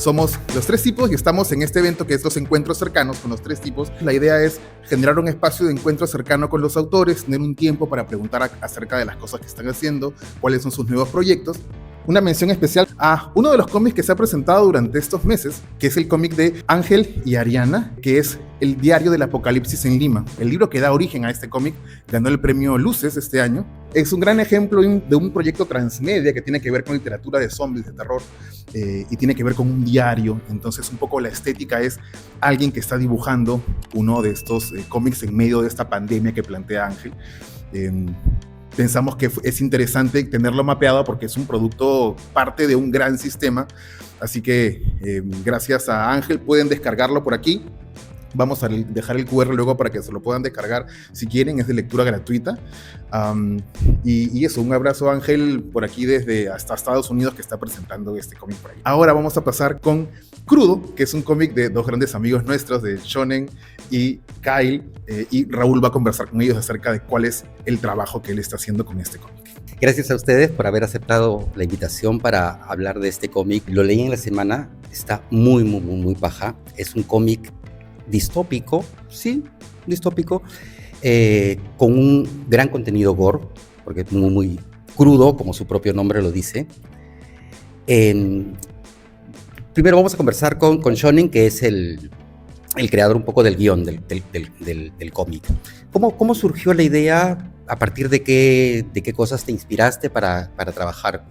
Somos los tres tipos y estamos en este evento que es los encuentros cercanos con los tres tipos. La idea es generar un espacio de encuentro cercano con los autores, tener un tiempo para preguntar acerca de las cosas que están haciendo, cuáles son sus nuevos proyectos. Una mención especial a uno de los cómics que se ha presentado durante estos meses, que es el cómic de Ángel y Ariana, que es El Diario del Apocalipsis en Lima. El libro que da origen a este cómic ganó el premio Luces este año. Es un gran ejemplo de un proyecto transmedia que tiene que ver con literatura de zombies, de terror, y tiene que ver con un diario. Entonces un poco la estética es alguien que está dibujando uno de estos cómics en medio de esta pandemia que plantea Ángel. Pensamos que es interesante tenerlo mapeado porque es un producto parte de un gran sistema. Así que gracias a Ángel pueden descargarlo por aquí. Vamos a dejar el QR luego para que se lo puedan descargar si quieren, es de lectura gratuita. Y eso, un abrazo Ángel por aquí desde hasta Estados Unidos que está presentando este cómic por ahí. Ahora vamos a pasar con Crudo, que es un cómic de dos grandes amigos nuestros, de Shonen y Kyle, y Raúl va a conversar con ellos acerca de cuál es el trabajo que él está haciendo con este cómic. Gracias a ustedes por haber aceptado la invitación para hablar de este cómic. Lo leí en la semana, está muy paja. Es un cómic distópico, sí, distópico, con un gran contenido gore, porque es muy crudo, como su propio nombre lo dice. Primero vamos a conversar con Shonen, que es el creador un poco del guión del cómic. ¿Cómo surgió la idea? ¿A partir de qué cosas te inspiraste para trabajar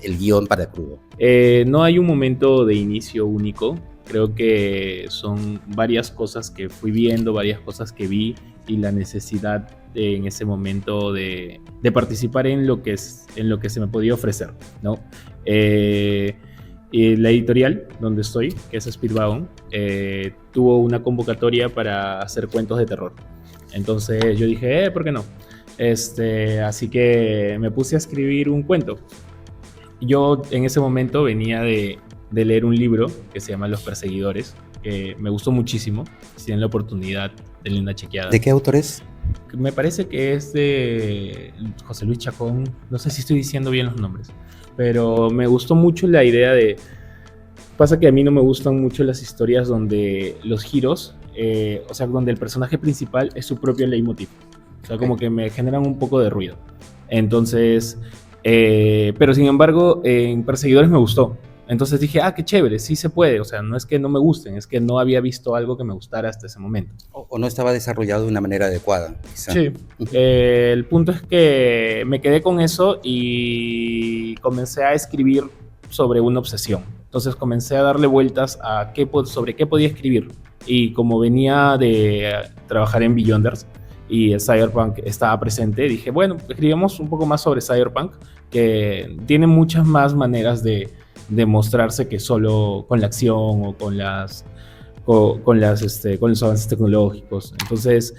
el guión para Crudo? No hay un momento de inicio único. Creo que son varias cosas que fui viendo, varias cosas que vi y la necesidad en ese momento de participar en lo que se me podía ofrecer, ¿no? Y la editorial donde estoy, que es Speedwagon, tuvo una convocatoria para hacer cuentos de terror. Entonces yo dije, ¿por qué no? Así que me puse a escribir un cuento. Yo en ese momento venía de leer un libro que se llama Los Perseguidores, que me gustó muchísimo. Si tienen la oportunidad, denle una chequeada. ¿De qué autor es? Me parece que es de José Luis Chacón. No sé si estoy diciendo bien los nombres, pero me gustó mucho la idea de... Pasa que a mí no me gustan mucho las historias donde los giros, o sea, donde el personaje principal es su propio leitmotiv. O sea, como que me generan un poco de ruido. Entonces, pero sin embargo, en Perseguidores me gustó. Entonces dije, qué chévere, sí se puede. O sea, no es que no me gusten, es que no había visto algo que me gustara hasta ese momento. O no estaba desarrollado de una manera adecuada, quizá. Sí. El punto es que me quedé con eso y comencé a escribir sobre una obsesión. Entonces comencé a darle vueltas a sobre qué podía escribir. Y como venía de trabajar en Beyonders y el Cyberpunk estaba presente, dije, bueno, escribamos un poco más sobre Cyberpunk, que tiene muchas más maneras de mostrarse que solo con la acción o con los avances tecnológicos. Entonces,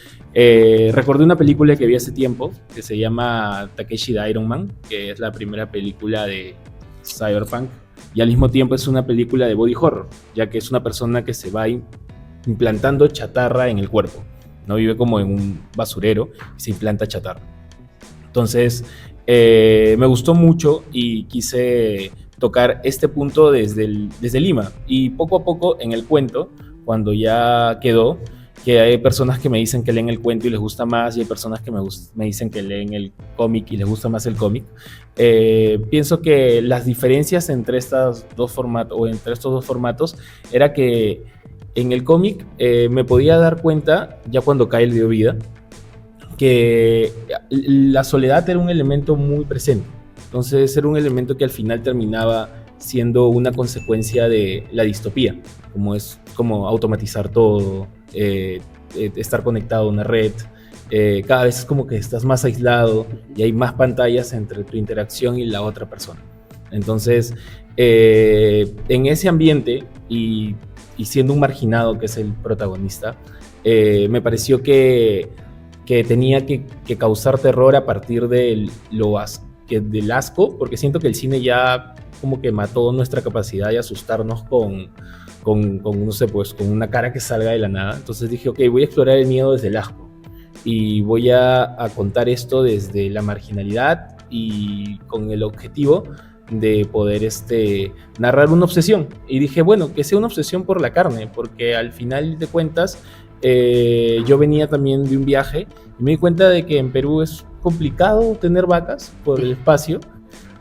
recordé una película que vi hace tiempo que se llama Takeshi the Iron Man, que es la primera película de Cyberpunk, y al mismo tiempo es una película de body horror, ya que es una persona que se va implantando chatarra en el cuerpo, no vive como en un basurero y se implanta chatarra. Entonces, me gustó mucho y quise tocar este punto desde Lima, y poco a poco en el cuento, cuando ya quedó, que hay personas que me dicen que leen el cuento y les gusta más, y hay personas que me dicen que leen el cómic y les gusta más el cómic. Pienso que las diferencias entre estos dos formatos era que en el cómic me podía dar cuenta, ya cuando Kyle dio vida, que la soledad era un elemento muy presente. Entonces era un elemento que al final terminaba siendo una consecuencia de la distopía, como automatizar todo, estar conectado a una red. Cada vez es como que estás más aislado y hay más pantallas entre tu interacción y la otra persona. Entonces, en ese ambiente y siendo un marginado que es el protagonista, me pareció que tenía que causar terror a partir del asco, porque siento que el cine ya como que mató nuestra capacidad de asustarnos con no sé, pues con una cara que salga de la nada. Entonces dije, ok, voy a explorar el miedo desde el asco y voy a contar esto desde la marginalidad y con el objetivo de poder narrar una obsesión. Y dije, bueno, que sea una obsesión por la carne, porque al final de cuentas yo venía también de un viaje y me di cuenta de que en Perú es complicado tener vacas por el espacio.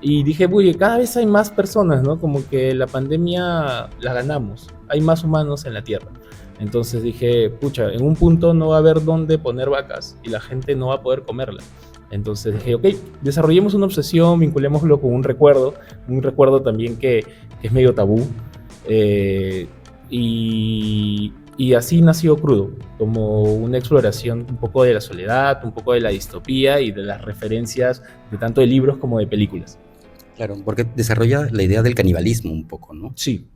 Y dije, oye, cada vez hay más personas, ¿no? Como que la pandemia la ganamos, hay más humanos en la Tierra. Entonces dije, pucha, en un punto no va a haber dónde poner vacas y la gente no va a poder comerla. Entonces dije, ok, desarrollemos una obsesión, vinculémoslo con un recuerdo también que es medio tabú. Y así nació Crudo, como una exploración un poco de la soledad, un poco de la distopía y de las referencias de tanto de libros como de películas. Claro, porque desarrolla la idea del canibalismo un poco, ¿no? Sí.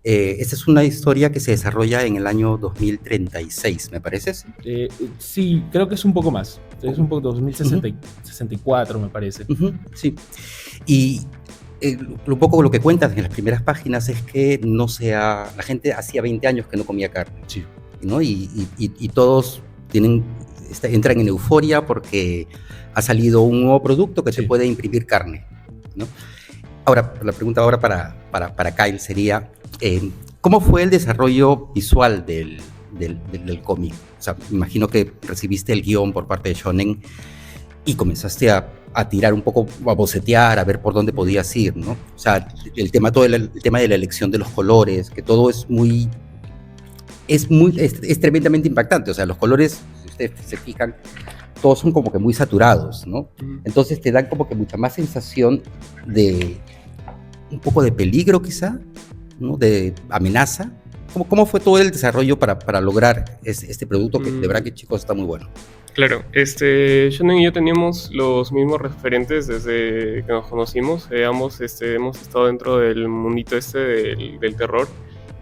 Esta es una historia que se desarrolla en el año 2036, ¿me parece? Sí, creo que es un poco más. Es un poco 2064, me parece. Sí. Y un poco lo que cuentas en las primeras páginas es que la gente hacía 20 años que no comía carne, Sí. ¿no? Y todos entran en euforia porque ha salido un nuevo producto que Sí. te puede imprimir carne, ¿no? Ahora, la pregunta ahora para Kyle sería, ¿cómo fue el desarrollo visual del cómic? O sea, me imagino que recibiste el guión por parte de Shonen y comenzaste a tirar un poco, a bocetear, a ver por dónde podías ir, ¿no? O sea, el tema de la elección de los colores, que todo es tremendamente impactante. O sea, los colores, si ustedes se fijan, todos son como que muy saturados, ¿no? Entonces te dan como que mucha más sensación de un poco de peligro quizá, ¿no? De amenaza. ¿Cómo fue todo el desarrollo para lograr este producto que de verdad que, chicos, está muy bueno? Claro, Shonen y yo teníamos los mismos referentes desde que nos conocimos. Ambos hemos estado dentro del mundito del terror.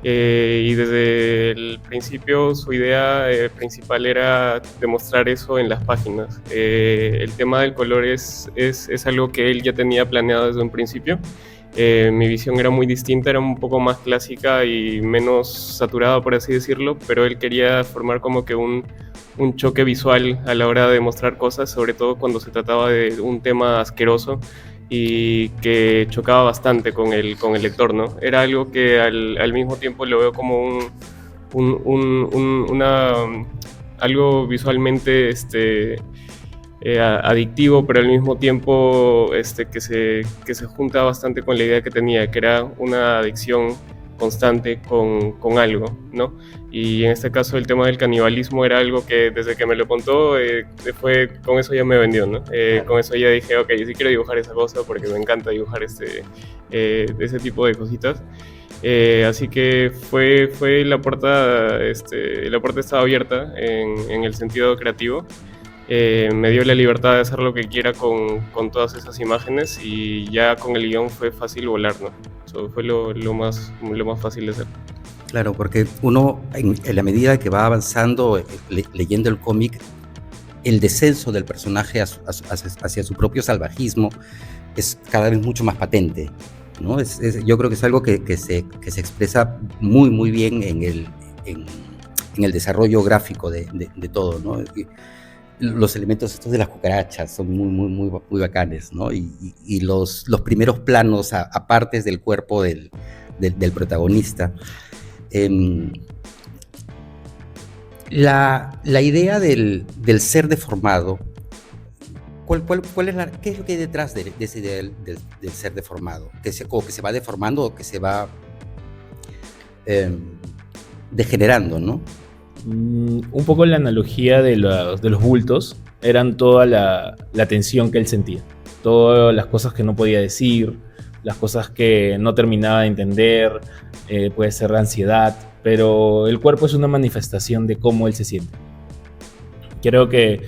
Y desde el principio su idea principal era demostrar eso en las páginas. El tema del color es algo que él ya tenía planeado desde un principio. Mi visión era muy distinta, era un poco más clásica y menos saturada, por así decirlo, pero él quería formar como que un choque visual a la hora de mostrar cosas, sobre todo cuando se trataba de un tema asqueroso y que chocaba bastante con el lector, ¿no? Era algo que al mismo tiempo lo veo como algo visualmente adictivo, pero al mismo tiempo que se junta bastante con la idea que tenía, que era una adicción constante con algo, ¿no? Y en este caso el tema del canibalismo era algo que desde que me lo contó, con eso ya me vendió, ¿no? Con eso ya dije, ok, sí quiero dibujar esa cosa porque me encanta dibujar ese tipo de cositas. Así que fue la puerta estaba abierta en el sentido creativo. Me dio la libertad de hacer lo que quiera con todas esas imágenes y ya con el guión fue fácil volar, ¿no? Eso fue lo más fácil de hacer. Claro, porque uno, en la medida que va avanzando, leyendo el cómic, el descenso del personaje hacia su propio salvajismo es cada vez mucho más patente, ¿no? Yo creo que es algo que se expresa muy, muy bien en el desarrollo gráfico de todo, ¿no? Los elementos estos de las cucarachas son muy, muy, muy, muy bacanes, ¿no? Y los primeros planos a partes del cuerpo del protagonista. La idea del ser deformado, ¿qué es lo que hay detrás de esa idea del ser deformado? Que se va deformando o que se va degenerando, ¿no? Un poco la analogía de los bultos eran toda la tensión que él sentía, todas las cosas que no podía decir, las cosas que no terminaba de entender, puede ser la ansiedad, pero el cuerpo es una manifestación de cómo él se siente. Creo que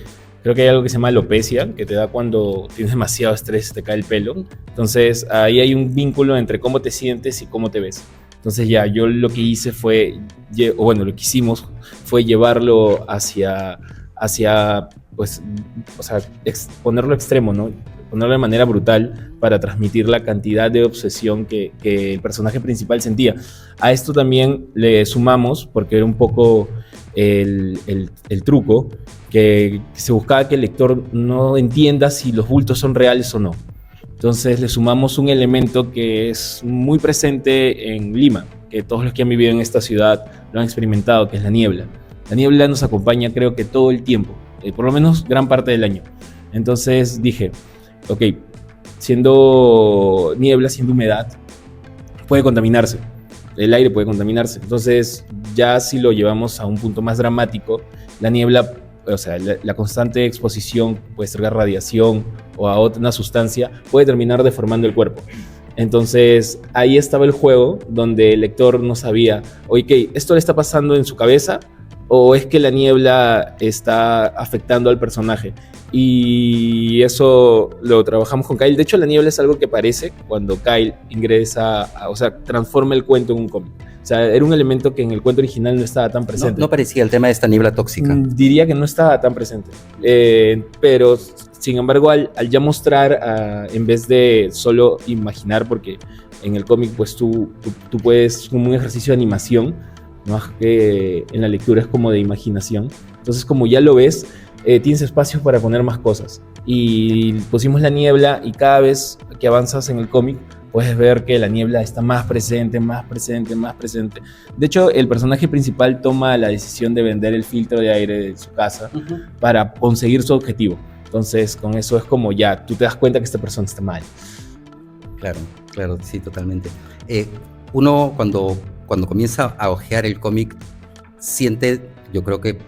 hay algo que se llama alopecia, que te da cuando tienes demasiado estrés, te cae el pelo. Entonces ahí hay un vínculo entre cómo te sientes y cómo te ves. Entonces yo lo que hice lo que hicimos fue llevarlo hacia pues, o sea, ponerlo extremo, ¿no? Ponerlo de manera brutal para transmitir la cantidad de obsesión que el personaje principal sentía. A esto también le sumamos, porque era un poco el truco, que se buscaba que el lector no entienda si los bultos son reales o no. Entonces le sumamos un elemento que es muy presente en Lima, que todos los que han vivido en esta ciudad lo han experimentado, que es la niebla. La niebla nos acompaña creo que todo el tiempo, por lo menos gran parte del año. Entonces dije, ok, siendo niebla, siendo humedad, puede contaminarse, el aire puede contaminarse. Entonces ya si lo llevamos a un punto más dramático, la niebla, o sea, la constante exposición, puede ser radiación o a otra sustancia, puede terminar deformando el cuerpo. Entonces ahí estaba el juego donde el lector no sabía, oye, ¿esto le está pasando en su cabeza o es que la niebla está afectando al personaje? Y eso lo trabajamos con Kyle. De hecho, la niebla es algo que aparece cuando Kyle ingresa, o sea, transforma el cuento en un cómic. O sea, era un elemento que en el cuento original no estaba tan presente. No parecía el tema de esta niebla tóxica. Diría que no estaba tan presente. Pero, sin embargo, al ya mostrar, en vez de solo imaginar, porque en el cómic, pues tú puedes, como un ejercicio de animación, más que en la lectura es como de imaginación. Entonces, como ya lo ves, tienes espacio para poner más cosas. Y pusimos la niebla y cada vez que avanzas en el cómic puedes ver que la niebla está más presente, más presente, más presente. De hecho, el personaje principal toma la decisión de vender el filtro de aire de su casa para conseguir su objetivo. Entonces, con eso es como ya, tú te das cuenta que esta persona está mal. Claro, sí, totalmente. Uno cuando comienza a hojear el cómic siente, yo creo que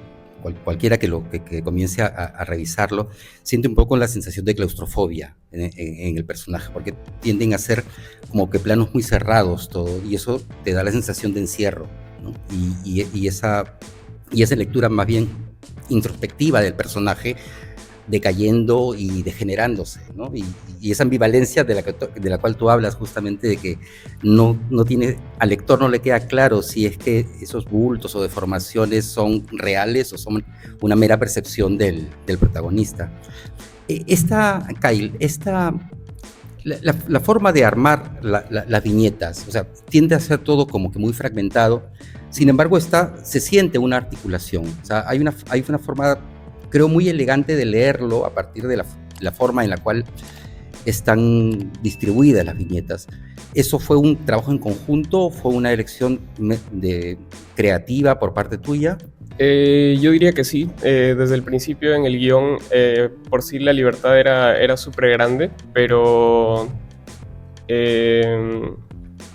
cualquiera que comience a revisarlo, siente un poco la sensación de claustrofobia en el personaje, porque tienden a ser como que planos muy cerrados todo, y eso te da la sensación de encierro, ¿no? Y esa lectura más bien introspectiva del personaje decayendo y degenerándose, ¿no? Y esa ambivalencia de la cual tú hablas justamente, de que no tiene, al lector no le queda claro si es que esos bultos o deformaciones son reales o son una mera percepción del protagonista. Kyle, la forma de armar las viñetas, o sea, tiende a ser todo como que muy fragmentado, sin embargo se siente una articulación, o sea, hay una forma, creo, muy elegante de leerlo a partir de la forma en la cual están distribuidas las viñetas. ¿Eso fue un trabajo en conjunto? ¿Fue una elección creativa por parte tuya? Yo diría que sí. Desde el principio en el guión, por sí la libertad era súper grande, pero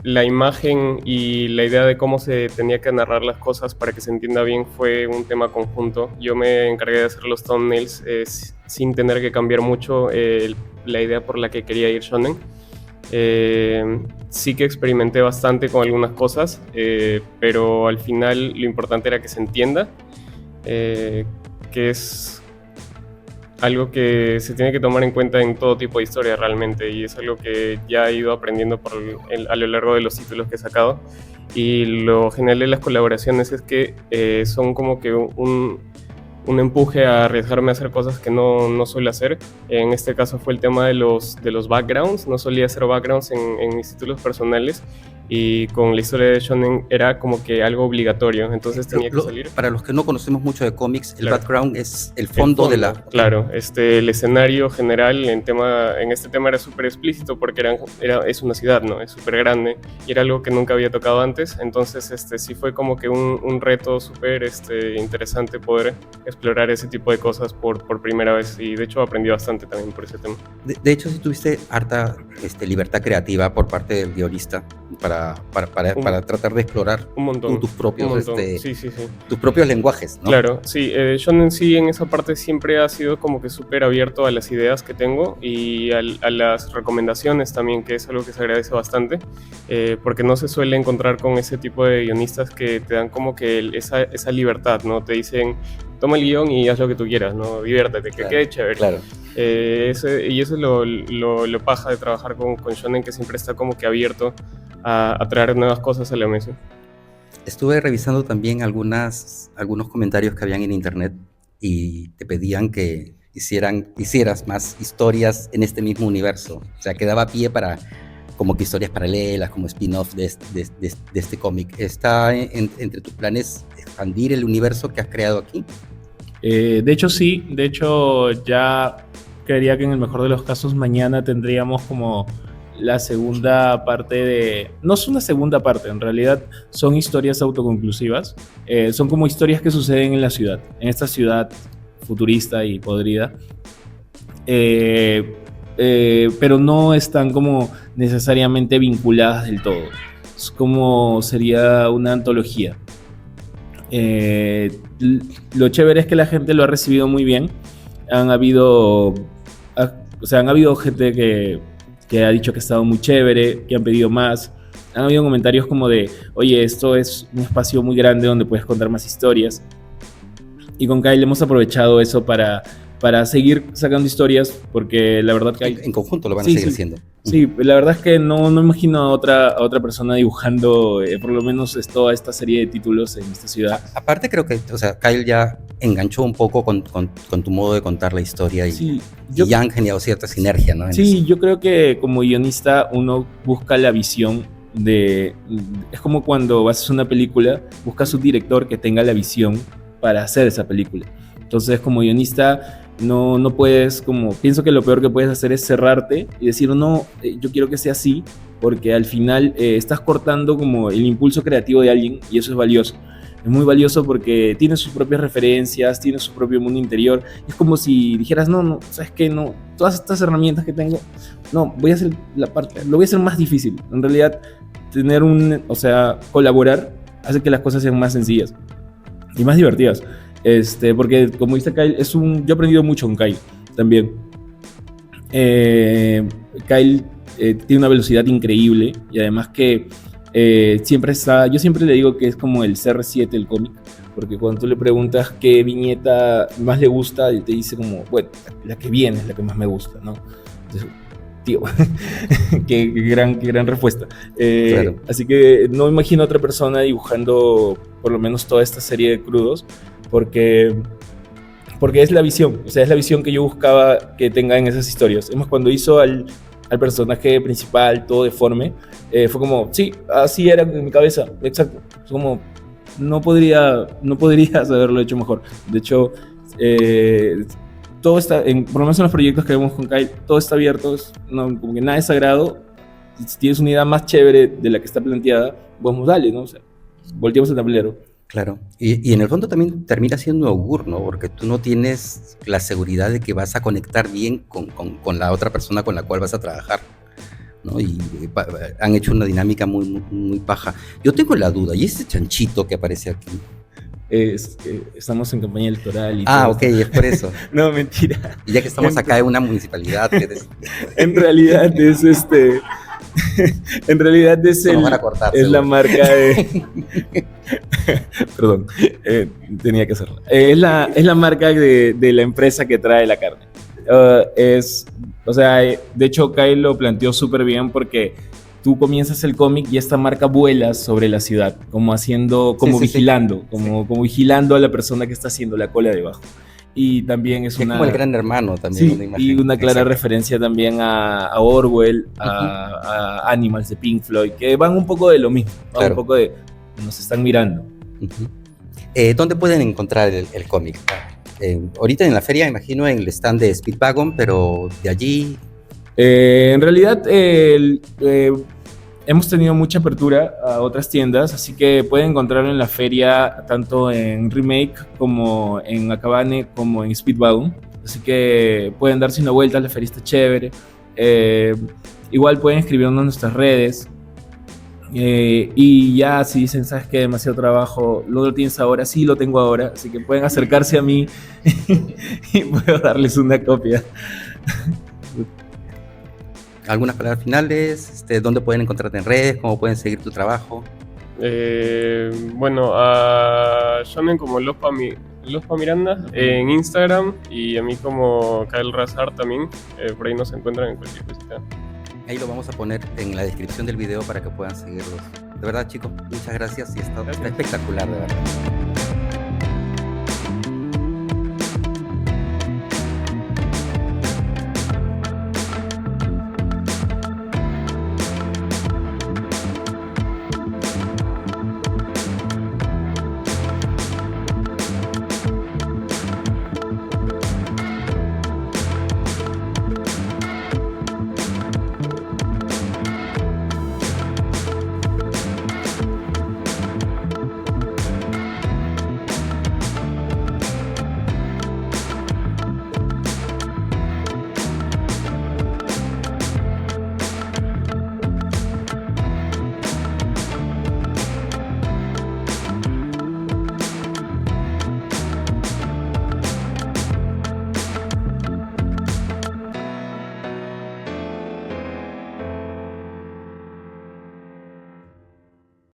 la imagen y la idea de cómo se tenía que narrar las cosas para que se entienda bien fue un tema conjunto. Yo me encargué de hacer los thumbnails sin tener que cambiar mucho la idea por la que quería ir shonen. Sí que experimenté bastante con algunas cosas, pero al final lo importante era que se entienda, que es algo que se tiene que tomar en cuenta en todo tipo de historia realmente, y es algo que ya he ido aprendiendo a lo largo de los títulos que he sacado. Y lo genial de las colaboraciones es que son como que un empuje a arriesgarme a hacer cosas que no suelo hacer. En este caso fue el tema de los backgrounds. No solía hacer backgrounds en mis títulos personales, y con la historia de shonen era como que algo obligatorio, entonces tenía que salir. Para los que no conocemos mucho de cómics, el background es el fondo de la... Claro, el escenario general en este tema era súper explícito porque es una ciudad, ¿no? Es súper grande y era algo que nunca había tocado antes, entonces sí fue como que un reto súper interesante poder explorar ese tipo de cosas por primera vez, y de hecho aprendí bastante también por ese tema. De hecho, sí tuviste harta libertad creativa por parte del guionista para tratar de explorar un montón, tus propios sí. tus propios lenguajes, ¿no? Claro, sí, Shonen sí en esa parte siempre ha sido como que súper abierto a las ideas que tengo y a las recomendaciones también, que es algo que se agradece bastante, porque no se suele encontrar con ese tipo de guionistas que te dan como que esa libertad, ¿no? Te dicen, toma el guión y haz lo que tú quieras, ¿no? Diviértete, que quede chévere. Claro. Y eso es lo paja de trabajar con Shonen, que siempre está como que abierto a traer nuevas cosas a la mesa. Estuve revisando también algunos comentarios que habían en internet y te pedían que hicieras más historias en este mismo universo. O sea, que daba pie para como que historias paralelas, como spin-off de este cómic. ¿Está entre tus planes expandir el universo que has creado aquí? De hecho, sí. De hecho, ya creería que en el mejor de los casos mañana tendríamos como la segunda parte de... No es una segunda parte, en realidad son historias autoconclusivas. Son como historias que suceden en la ciudad, en esta ciudad futurista y podrida. Pero no están como necesariamente vinculadas del todo. Es como sería una antología. Lo chévere es que la gente lo ha recibido muy bien. Han habido gente que ha dicho que ha estado muy chévere, que han pedido más. Han habido comentarios como de, oye, esto es un espacio muy grande donde puedes contar más historias. Y con Kyle hemos aprovechado eso para seguir sacando historias, porque la verdad que En conjunto lo van a seguir haciendo. Sí, la verdad es que no imagino a otra persona dibujando por lo menos toda esta serie de títulos en esta ciudad. Aparte creo que, o sea, Kyle ya enganchó un poco con tu modo de contar la historia y ya han generado cierta sinergia, ¿no? Sí, yo creo que como guionista uno busca la visión es como cuando vas a hacer una película, buscas un director que tenga la visión para hacer esa película. Entonces, como guionista, no puedes, pienso que lo peor que puedes hacer es cerrarte y decir, no, yo quiero que sea así, porque al final estás cortando como el impulso creativo de alguien y eso es valioso. Es muy valioso porque tiene sus propias referencias, tiene su propio mundo interior. Es como si dijeras, no, ¿sabes qué? No, todas estas herramientas que tengo, no, voy a hacer lo voy a hacer más difícil. En realidad, colaborar hace que las cosas sean más sencillas y más divertidas. Porque como dice Kyle, yo he aprendido mucho con Kyle también. Kyle tiene una velocidad increíble y además que yo siempre le digo que es como el CR7 del cómic, porque cuando tú le preguntas qué viñeta más le gusta, él te dice como, bueno, la que viene es la que más me gusta, ¿no? Entonces, tío, qué gran respuesta. Claro. Así que no imagino a otra persona dibujando por lo menos toda esta serie de crudos, porque es la visión, o sea, es la visión que yo buscaba que tenga en esas historias. Además, cuando hizo al personaje principal, todo deforme, fue como, sí, así era en mi cabeza, exacto. Es como, no podrías haberlo hecho mejor. De hecho, todo está, por lo menos en los proyectos que vemos con Kyle, todo está abierto, como que nada es sagrado. Si tienes una idea más chévere de la que está planteada, vamos, dale, ¿no? O sea, volteamos el tablero. Claro, y en el fondo también termina siendo augur, ¿no? Porque tú no tienes la seguridad de que vas a conectar bien con la otra persona con la cual vas a trabajar, ¿no? Y han hecho una dinámica muy, muy paja. Yo tengo la duda, ¿y ese chanchito que aparece aquí? Estamos en campaña electoral y Ah, todo ok, esto. es por eso. No, mentira. Y ya que estamos acá en una municipalidad, En realidad es en realidad es lo van a cortar, es seguro. la marca de perdón, tenía que hacerlo. Es la marca de la empresa que trae la carne. De hecho Kyle lo planteó súper bien porque tú comienzas el cómic y esta marca vuela sobre la ciudad, como vigilando, como vigilando a la persona que está haciendo la cola debajo. Y también es como el gran hermano también. Sí, una imagen. y una clara Exacto. referencia también a Orwell, a Animals de Pink Floyd, que van un poco de lo mismo, Claro. un poco de nos están mirando. Uh-huh. ¿Dónde pueden encontrar el cómic? Ahorita en la feria, imagino, en el stand de Speedwagon, pero de allí... En realidad, hemos tenido mucha apertura a otras tiendas, así que pueden encontrarlo en la feria, tanto en Remake, como en Acabane, como en Speedwagon. Así que pueden darse una vuelta, la feria está chévere. Igual pueden escribirnos en nuestras redes. Y ya si dicen, ¿sabes qué? Demasiado trabajo, ¿lo tienes ahora? Sí, lo tengo ahora, así que pueden acercarse a mí y puedo darles una copia. ¿Algunas palabras finales? ¿Dónde pueden encontrarte en redes? ¿Cómo pueden seguir tu trabajo? Bueno, a Shonen como Lospa Miranda en Instagram y a mí como Kyle Razar también. Por ahí nos encuentran en cualquier cosita. Ahí lo vamos a poner en la descripción del video para que puedan seguirlos. De verdad, chicos, muchas gracias y está espectacular, de verdad.